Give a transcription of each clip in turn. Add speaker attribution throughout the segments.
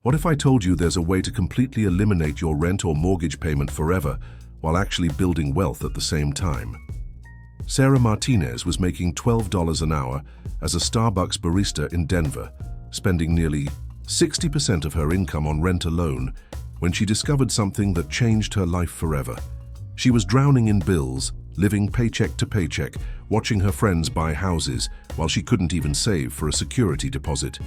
Speaker 1: What if I told you there's a way to completely eliminate your rent or mortgage payment forever while actually building wealth at the same time? Sarah Martinez was making $12 an hour as a Starbucks barista in Denver, spending nearly 60% of her income on rent alone when she discovered something that changed her life forever. She was drowning in bills, living paycheck to paycheck, watching her friends buy houses while she couldn't even save for a security deposit.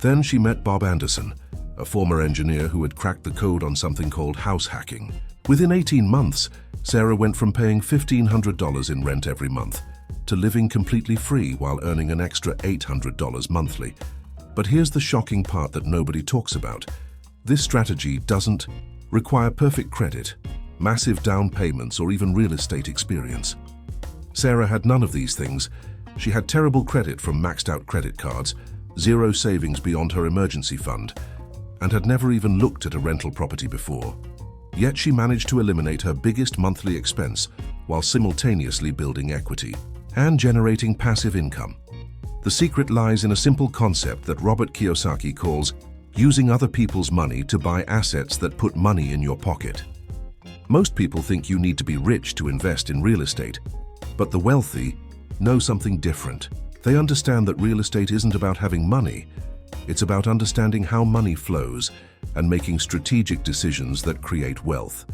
Speaker 1: Then she met Bob Anderson, a former engineer who had cracked the code on something called house hacking. Within 18 months, Sarah went from paying $1,500 in rent every month to living completely free while earning an extra $800 monthly. But here's the shocking part that nobody talks about. This strategy doesn't require perfect credit, massive down payments, or even real estate experience. Sarah had none of these things. She had terrible credit from maxed out credit cards, zero savings beyond her emergency fund, and had never even looked at a rental property before. Yet she managed to eliminate her biggest monthly expense while simultaneously building equity and generating passive income. The secret lies in a simple concept that Robert Kiyosaki calls using other people's money to buy assets that put money in your pocket. Most people think you need to be rich to invest in real estate, but the wealthy know something different. They understand that real estate isn't about having money. It's about understanding how money flows and making strategic decisions that create wealth.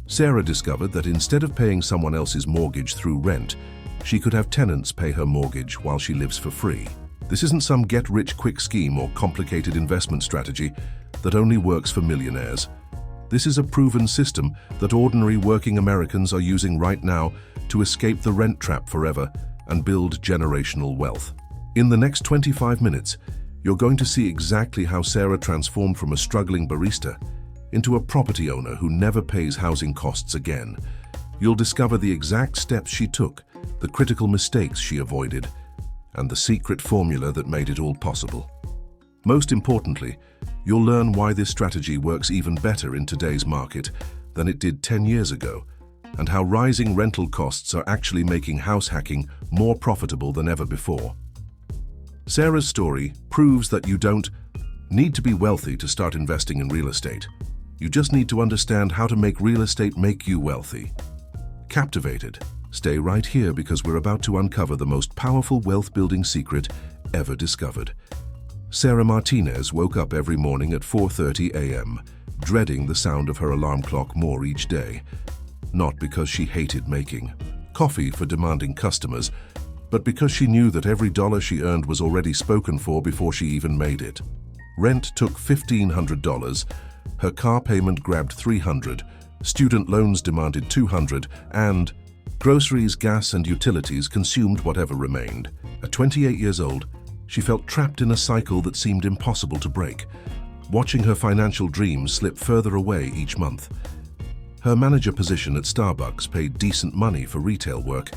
Speaker 1: Sarah discovered that instead of paying someone else's mortgage through rent, she could have tenants pay her mortgage while she lives for free. This isn't some get-rich-quick scheme or complicated investment strategy that only works for millionaires. This is a proven system that ordinary working Americans are using right now to escape the rent trap forever and build generational wealth. In the next 25 minutes, you're going to see exactly how Sarah transformed from a struggling barista into a property owner who never pays housing costs again. You'll discover the exact steps she took, the critical mistakes she avoided, and the secret formula that made it all possible. Most importantly, you'll learn why this strategy works even better in today's market than it did 10 years ago, and how rising rental costs are actually making house hacking more profitable than ever before. Sarah's story proves that you don't need to be wealthy to start investing in real estate. You just need to understand how to make real estate make you wealthy. Captivated? Stay right here because we're about to uncover the most powerful wealth-building secret ever discovered. Sarah Martinez woke up every morning at 4:30 a.m., dreading the sound of her alarm clock more each day. Not because she hated making coffee for demanding customers, but because she knew that every dollar she earned was already spoken for before she even made it. Rent took $1,500, her car payment grabbed $300, student loans demanded $200, and groceries, gas, and utilities consumed whatever remained. At 28 years old, she felt trapped in a cycle that seemed impossible to break, watching her financial dreams slip further away each month. Her manager position at Starbucks paid decent money for retail work,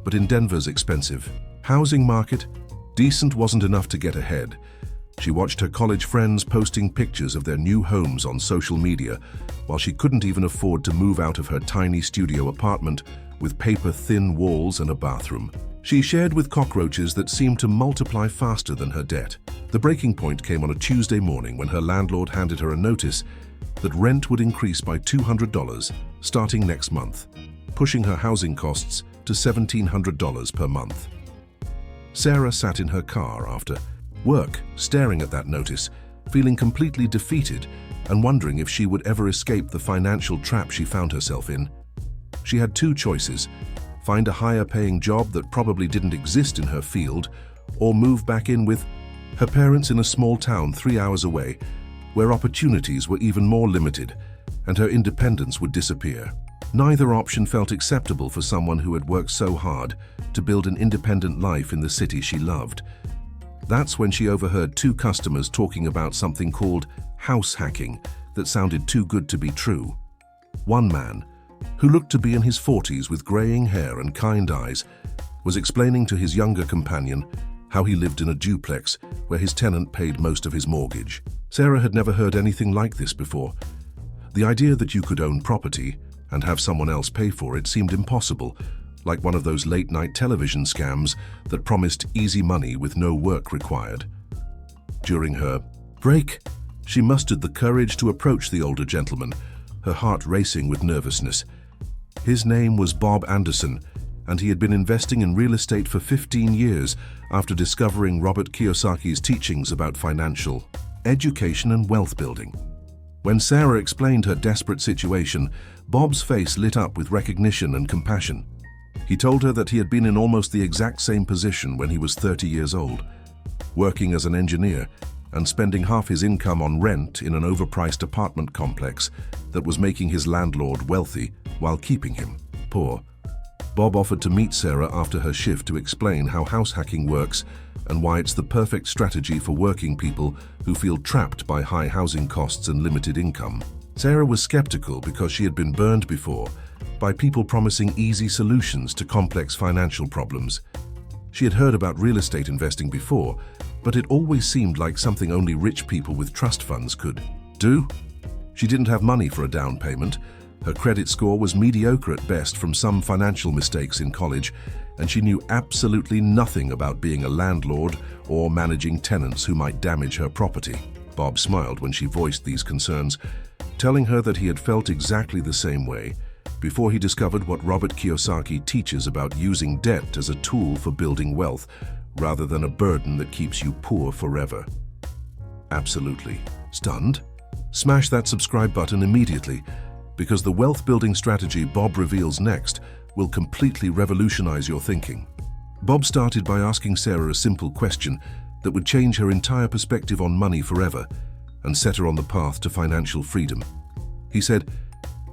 Speaker 1: but in Denver's expensive housing market, decent wasn't enough to get ahead. She watched her college friends posting pictures of their new homes on social media, while she couldn't even afford to move out of her tiny studio apartment with paper-thin walls and a bathroom. She shared with cockroaches that seemed to multiply faster than her debt. The breaking point came on a Tuesday morning when her landlord handed her a notice that rent would increase by $200 starting next month, pushing her housing costs to $1,700 per month. Sarah sat in her car after work, staring at that notice, feeling completely defeated and wondering if she would ever escape the financial trap she found herself in. She had two choices: find a higher-paying job that probably didn't exist in her field, or move back in with her parents in a small town 3 hours away, where opportunities were even more limited and her independence would disappear. Neither option felt acceptable for someone who had worked so hard to build an independent life in the city she loved. That's when she overheard two customers talking about something called house hacking that sounded too good to be true. One man, who looked to be in his 40s with graying hair and kind eyes, was explaining to his younger companion how he lived in a duplex where his tenant paid most of his mortgage. Sarah had never heard anything like this before. The idea that you could own property and have someone else pay for it seemed impossible, like one of those late-night television scams that promised easy money with no work required. During her break, She mustered the courage to approach the older gentleman, her heart racing with nervousness. His name was Bob Anderson, and he had been investing in real estate for 15 years after discovering Robert Kiyosaki's teachings about financial education and wealth building. When Sarah explained her desperate situation, Bob's face lit up with recognition and compassion. He told her that he had been in almost the exact same position when he was 30 years old, working as an engineer and spending half his income on rent in an overpriced apartment complex that was making his landlord wealthy while keeping him poor. Bob offered to meet Sarah after her shift to explain how house hacking works and why it's the perfect strategy for working people who feel trapped by high housing costs and limited income. Sarah was skeptical because she had been burned before by people promising easy solutions to complex financial problems. She had heard about real estate investing before, but it always seemed like something only rich people with trust funds could do. She didn't have money for a down payment. Her credit score was mediocre at best from some financial mistakes in college, and she knew absolutely nothing about being a landlord or managing tenants who might damage her property. Bob smiled when she voiced these concerns, telling her that he had felt exactly the same way before he discovered what Robert Kiyosaki teaches about using debt as a tool for building wealth rather than a burden that keeps you poor forever. Absolutely. Stunned? Smash that subscribe button immediately, because the wealth-building strategy Bob reveals next will completely revolutionize your thinking. Bob started by asking Sarah a simple question that would change her entire perspective on money forever and set her on the path to financial freedom. He said,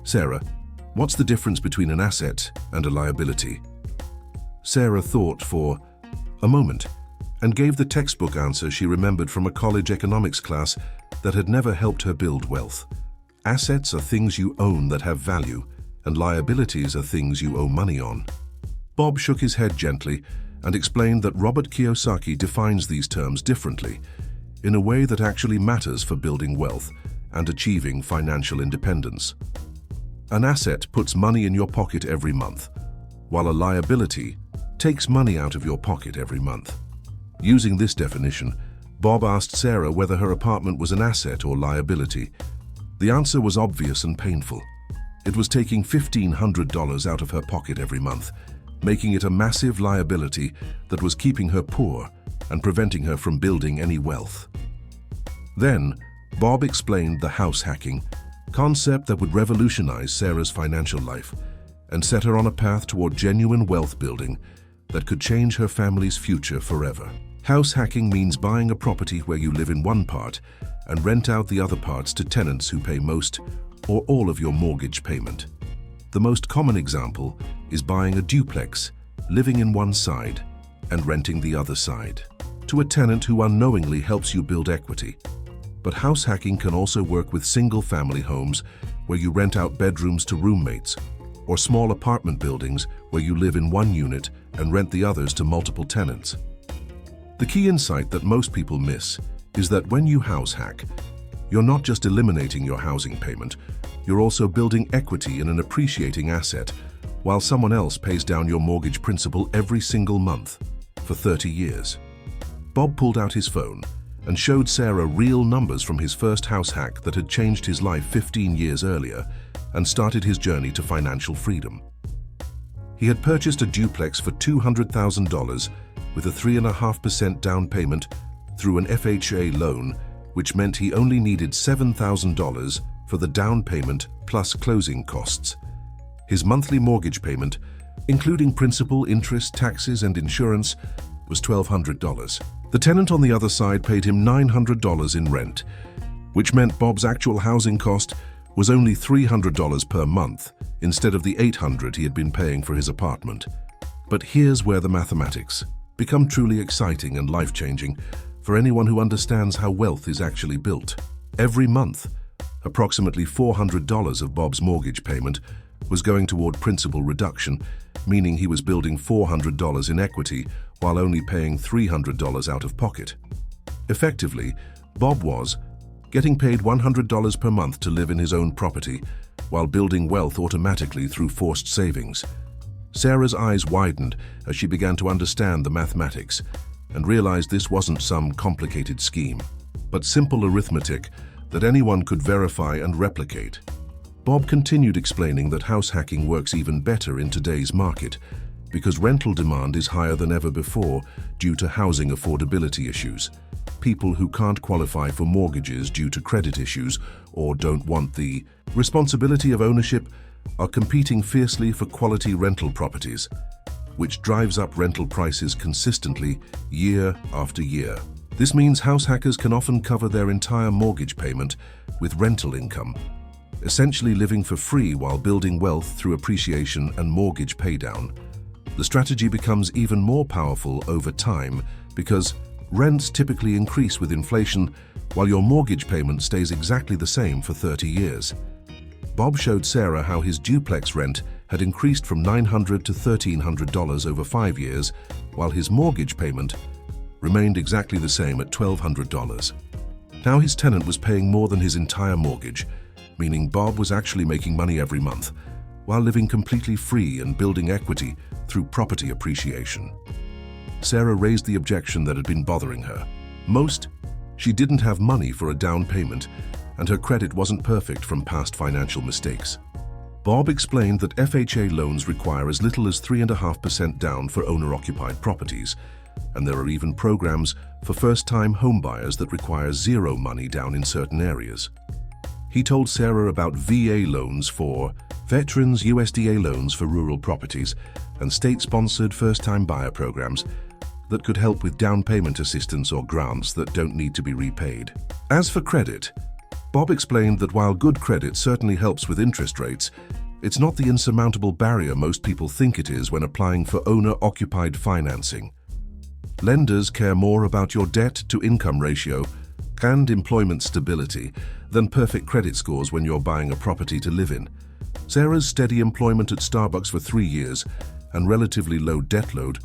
Speaker 1: "Sarah, what's the difference between an asset and a liability?" Sarah thought for a moment and gave the textbook answer she remembered from a college economics class that had never helped her build wealth. Assets are things you own that have value, and liabilities are things you owe money on. Bob shook his head gently and explained that Robert Kiyosaki defines these terms differently, in a way that actually matters for building wealth and achieving financial independence. An asset puts money in your pocket every month, while a liability takes money out of your pocket every month. Using this definition, Bob asked Sarah whether her apartment was an asset or liability. The answer was obvious and painful. It was taking $1,500 out of her pocket every month, making it a massive liability that was keeping her poor and preventing her from building any wealth. Then, Bob explained the house hacking concept that would revolutionize Sarah's financial life and set her on a path toward genuine wealth building that could change her family's future forever. House hacking means buying a property where you live in one part and rent out the other parts to tenants who pay most or all of your mortgage payment. The most common example is buying a duplex, living in one side and renting the other side to a tenant who unknowingly helps you build equity. But house hacking can also work with single-family homes where you rent out bedrooms to roommates, or small apartment buildings where you live in one unit and rent the others to multiple tenants. The key insight that most people miss is that when you house hack, you're not just eliminating your housing payment, you're also building equity in an appreciating asset, while someone else pays down your mortgage principal every single month for 30 years. Bob pulled out his phone and showed Sarah real numbers from his first house hack that had changed his life 15 years earlier and started his journey to financial freedom. He had purchased a duplex for $200,000 with a 3.5% down payment through an FHA loan, which meant he only needed $7,000 for the down payment plus closing costs. His monthly mortgage payment, including principal, interest, taxes, and insurance, was $1,200. The tenant on the other side paid him $900 in rent, which meant Bob's actual housing cost was only $300 per month instead of the $800 he had been paying for his apartment. But here's where the mathematics become truly exciting and life-changing for anyone who understands how wealth is actually built. Every month, approximately $400 of Bob's mortgage payment was going toward principal reduction, meaning he was building $400 in equity while only paying $300 out of pocket. Effectively, Bob was getting paid $100 per month to live in his own property while building wealth automatically through forced savings. Sarah's eyes widened as she began to understand the mathematics and realized this wasn't some complicated scheme, but simple arithmetic that anyone could verify and replicate. Bob continued explaining that house hacking works even better in today's market because rental demand is higher than ever before due to housing affordability issues. People who can't qualify for mortgages due to credit issues or don't want the responsibility of ownership are competing fiercely for quality rental properties, which drives up rental prices consistently year after year. This means house hackers can often cover their entire mortgage payment with rental income, essentially living for free while building wealth through appreciation and mortgage paydown. The strategy becomes even more powerful over time because rents typically increase with inflation while your mortgage payment stays exactly the same for 30 years. Bob showed Sarah how his duplex rent had increased from $900 to $1,300 over 5 years, while his mortgage payment remained exactly the same at $1,200. Now his tenant was paying more than his entire mortgage, meaning Bob was actually making money every month, while living completely free and building equity through property appreciation. Sarah raised the objection that had been bothering her. She didn't have money for a down payment, and her credit wasn't perfect from past financial mistakes. Bob explained that FHA loans require as little as 3.5% down for owner-occupied properties, and there are even programs for first-time homebuyers that require zero money down in certain areas. He told Sarah about VA loans for veterans, USDA loans for rural properties, and state-sponsored first-time buyer programs that could help with down payment assistance or grants that don't need to be repaid. As for credit, Bob explained that while good credit certainly helps with interest rates, it's not the insurmountable barrier most people think it is when applying for owner-occupied financing. Lenders care more about your debt-to-income ratio and employment stability than perfect credit scores when you're buying a property to live in. Sarah's steady employment at Starbucks for 3 years and relatively low debt load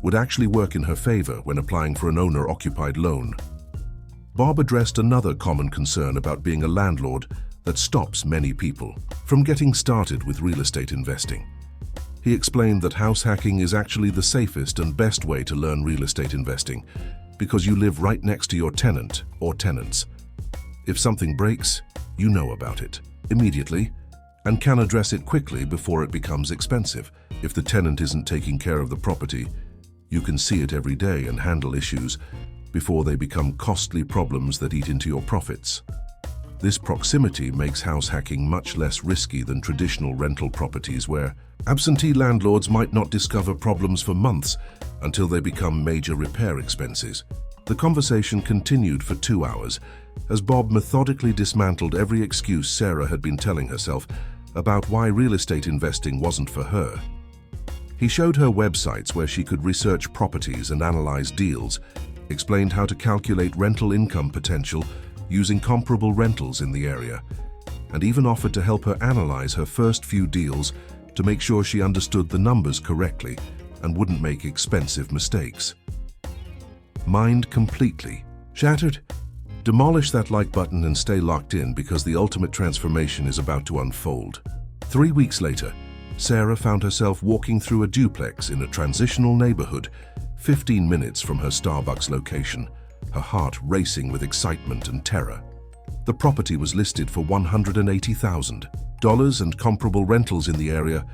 Speaker 1: would actually work in her favor when applying for an owner-occupied loan. Bob addressed another common concern about being a landlord that stops many people from getting started with real estate investing. He explained that house hacking is actually the safest and best way to learn real estate investing because you live right next to your tenant or tenants. If something breaks, you know about it immediately and can address it quickly before it becomes expensive. If the tenant isn't taking care of the property, you can see it every day and handle issues before they become costly problems that eat into your profits. This proximity makes house hacking much less risky than traditional rental properties where absentee landlords might not discover problems for months until they become major repair expenses. The conversation continued for 2 hours as Bob methodically dismantled every excuse Sarah had been telling herself about why real estate investing wasn't for her. He showed her websites where she could research properties and analyze deals, explained how to calculate rental income potential using comparable rentals in the area, and even offered to help her analyze her first few deals to make sure she understood the numbers correctly and wouldn't make expensive mistakes. Mind completely shattered? Demolish that like button and stay locked in because the ultimate transformation is about to unfold. 3 weeks later, Sarah found herself walking through a duplex in a transitional neighborhood, 15 minutes from her Starbucks location, her heart racing with excitement and terror. The property was listed for $180,000, and comparable rentals in the area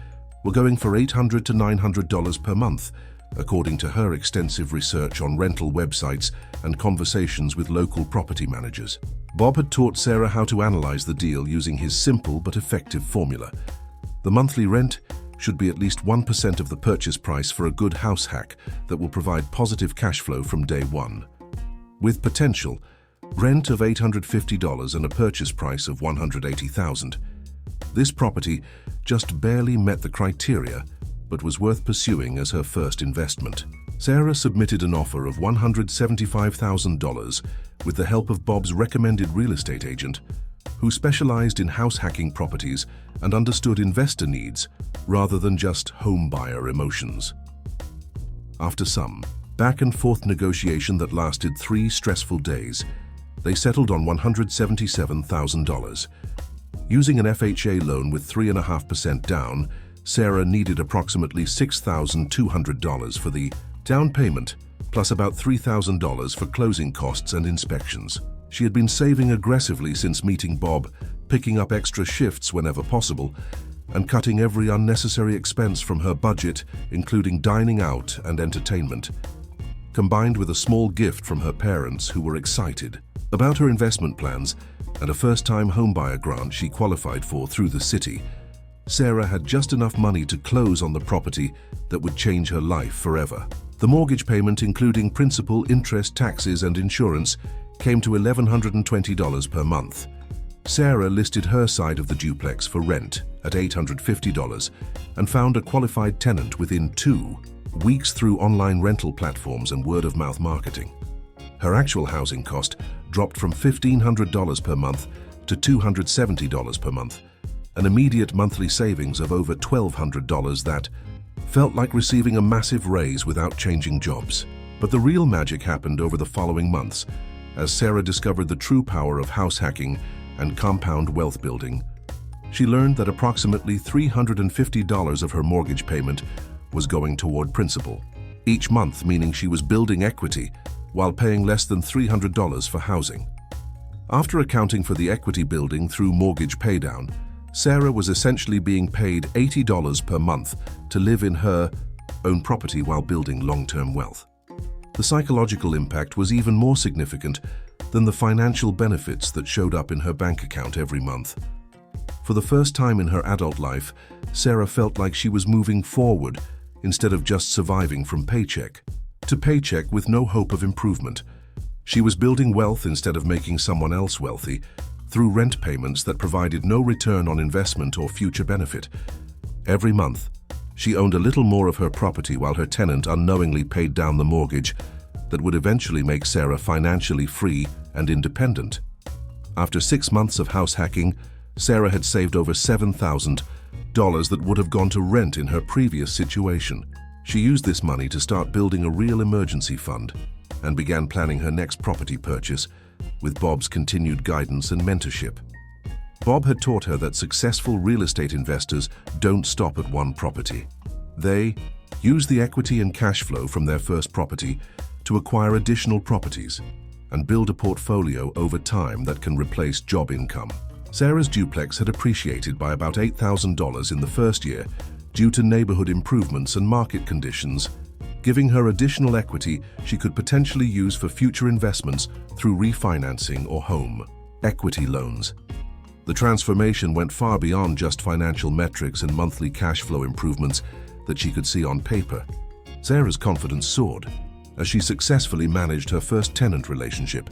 Speaker 1: were going for $800 to $900 per month, according to her extensive research on rental websites and conversations with local property managers. Bob had taught Sarah how to analyze the deal using his simple but effective formula. The monthly rent should be at least 1% of the purchase price for a good house hack that will provide positive cash flow from day one. With potential, rent of $850 and a purchase price of $180,000. This property just barely met the criteria, but was worth pursuing as her first investment. Sarah submitted an offer of $175,000 with the help of Bob's recommended real estate agent, who specialized in house hacking properties and understood investor needs rather than just home buyer emotions. After some back-and-forth negotiation that lasted 3 stressful days, they settled on $177,000. Using an FHA loan with 3.5% down, Sarah needed approximately $6,200 for the down payment, plus about $3,000 for closing costs and inspections. She had been saving aggressively since meeting Bob, picking up extra shifts whenever possible, and cutting every unnecessary expense from her budget, including dining out and entertainment, combined with a small gift from her parents who were excited about her investment plans and a first-time homebuyer grant she qualified for through the city. Sarah had just enough money to close on the property that would change her life forever. The mortgage payment, including principal, interest, taxes, and insurance, came to $1,120 per month. Sarah listed her side of the duplex for rent at $850 and found a qualified tenant within 2 weeks through online rental platforms and word-of-mouth marketing. Her actual housing cost dropped from $1,500 per month to $270 per month, an immediate monthly savings of over $1,200 that felt like receiving a massive raise without changing jobs. But the real magic happened over the following months, as Sarah discovered the true power of house hacking and compound wealth building. She learned that approximately $350 of her mortgage payment was going toward principal each month, meaning she was building equity while paying less than $300 for housing. After accounting for the equity building through mortgage paydown, Sarah was essentially being paid $80 per month to live in her own property while building long-term wealth. The psychological impact was even more significant than the financial benefits that showed up in her bank account every month. For the first time in her adult life, Sarah felt like she was moving forward instead of just surviving from paycheck to paycheck with no hope of improvement. She was building wealth instead of making someone else wealthy through rent payments that provided no return on investment or future benefit. Every month, she owned a little more of her property while her tenant unknowingly paid down the mortgage that would eventually make Sarah financially free and independent. After 6 months of house hacking, Sarah had saved over $7,000 that would have gone to rent in her previous situation. She used this money to start building a real emergency fund and began planning her next property purchase with Bob's continued guidance and mentorship. Bob had taught her that successful real estate investors don't stop at one property. They use the equity and cash flow from their first property to acquire additional properties and build a portfolio over time that can replace job income. Sarah's duplex had appreciated by about $8,000 in the first year due to neighborhood improvements and market conditions, giving her additional equity she could potentially use for future investments through refinancing or home equity loans. The transformation went far beyond just financial metrics and monthly cash flow improvements that she could see on paper. Sarah's confidence soared as she successfully managed her first tenant relationship,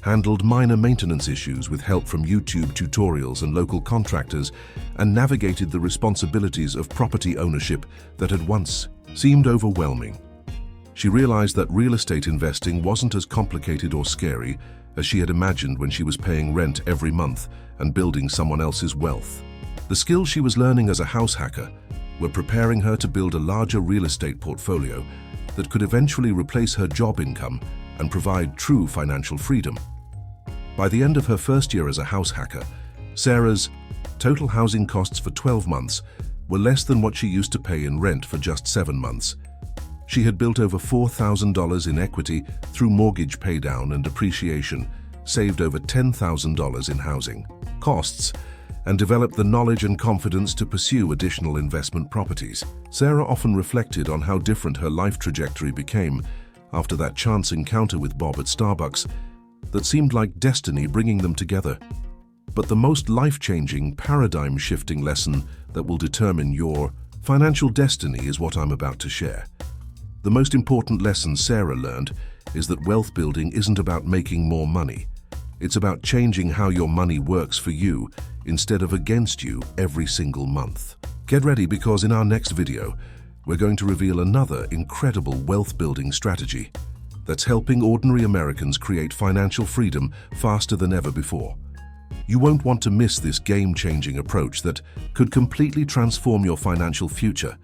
Speaker 1: handled minor maintenance issues with help from YouTube tutorials and local contractors, and navigated the responsibilities of property ownership that had once seemed overwhelming. She realized that real estate investing wasn't as complicated or scary as she had imagined when she was paying rent every month and building someone else's wealth. The skills she was learning as a house hacker were preparing her to build a larger real estate portfolio that could eventually replace her job income and provide true financial freedom. By the end of her first year as a house hacker, Sarah's total housing costs for 12 months were less than what she used to pay in rent for just 7 months. She had built over $4,000 in equity through mortgage paydown and depreciation, saved over $10,000 in housing costs, and developed the knowledge and confidence to pursue additional investment properties. Sarah often reflected on how different her life trajectory became after that chance encounter with Bob at Starbucks that seemed like destiny bringing them together. But the most life-changing, paradigm-shifting lesson that will determine your financial destiny is what I'm about to share. The most important lesson Sarah learned is that wealth building isn't about making more money. It's about changing how your money works for you instead of against you every single month. Get ready, because in our next video, we're going to reveal another incredible wealth building strategy that's helping ordinary Americans create financial freedom faster than ever before. You won't want to miss this game-changing approach that could completely transform your financial future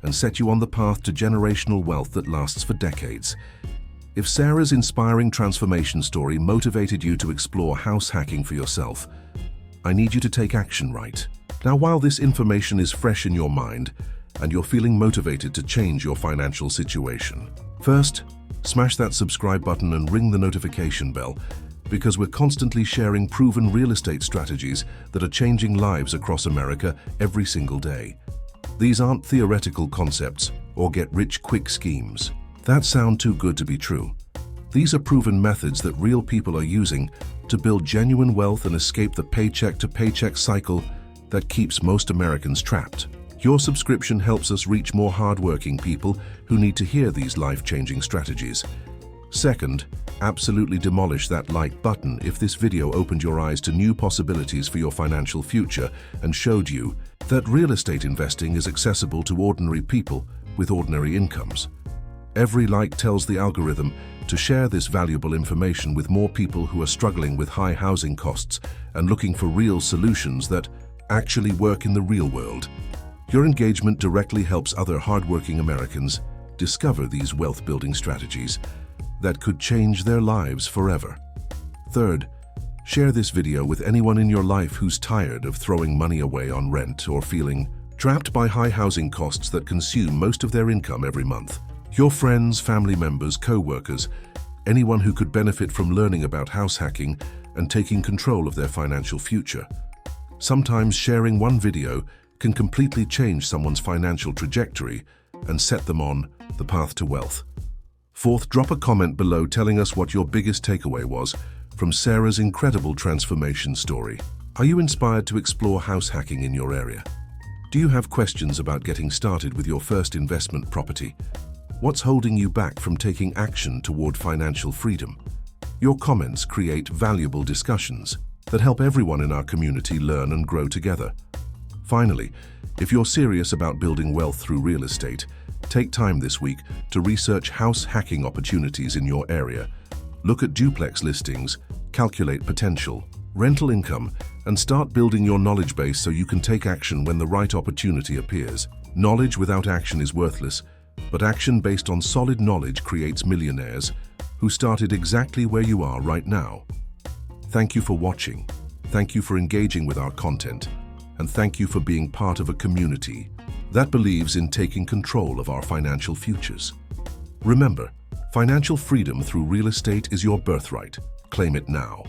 Speaker 1: and set you on the path to generational wealth that lasts for decades. If Sarah's inspiring transformation story motivated you to explore house hacking for yourself, I need you to take action right now while this information is fresh in your mind and you're feeling motivated to change your financial situation. First, smash that subscribe button and ring the notification bell because we're constantly sharing proven real estate strategies that are changing lives across America every single day. These aren't theoretical concepts or get-rich-quick schemes that sound too good to be true. These are proven methods that real people are using to build genuine wealth and escape the paycheck-to-paycheck cycle that keeps most Americans trapped. Your subscription helps us reach more hardworking people who need to hear these life-changing strategies. Second, absolutely demolish that like button if this video opened your eyes to new possibilities for your financial future and showed you that real estate investing is accessible to ordinary people with ordinary incomes. Every like tells the algorithm to share this valuable information with more people who are struggling with high housing costs and looking for real solutions that actually work in the real world. Your engagement directly helps other hardworking Americans discover these wealth-building strategies that could change their lives forever. Third, share this video with anyone in your life who's tired of throwing money away on rent or feeling trapped by high housing costs that consume most of their income every month. Your friends, family members, co-workers, anyone who could benefit from learning about house hacking and taking control of their financial future. Sometimes sharing one video can completely change someone's financial trajectory and set them on the path to wealth. Fourth, drop a comment below telling us what your biggest takeaway was from Sarah's incredible transformation story. Are you inspired to explore house hacking in your area? Do you have questions about getting started with your first investment property? What's holding you back from taking action toward financial freedom? Your comments create valuable discussions that help everyone in our community learn and grow together. Finally, if you're serious about building wealth through real estate, take time this week to research house hacking opportunities in your area. Look at duplex listings, calculate potential, rental income, and start building your knowledge base so you can take action when the right opportunity appears. Knowledge without action is worthless, but action based on solid knowledge creates millionaires who started exactly where you are right now. Thank you for watching. Thank you for engaging with our content. And thank you for being part of a community that believes in taking control of our financial futures. Remember, financial freedom through real estate is your birthright. Claim it now.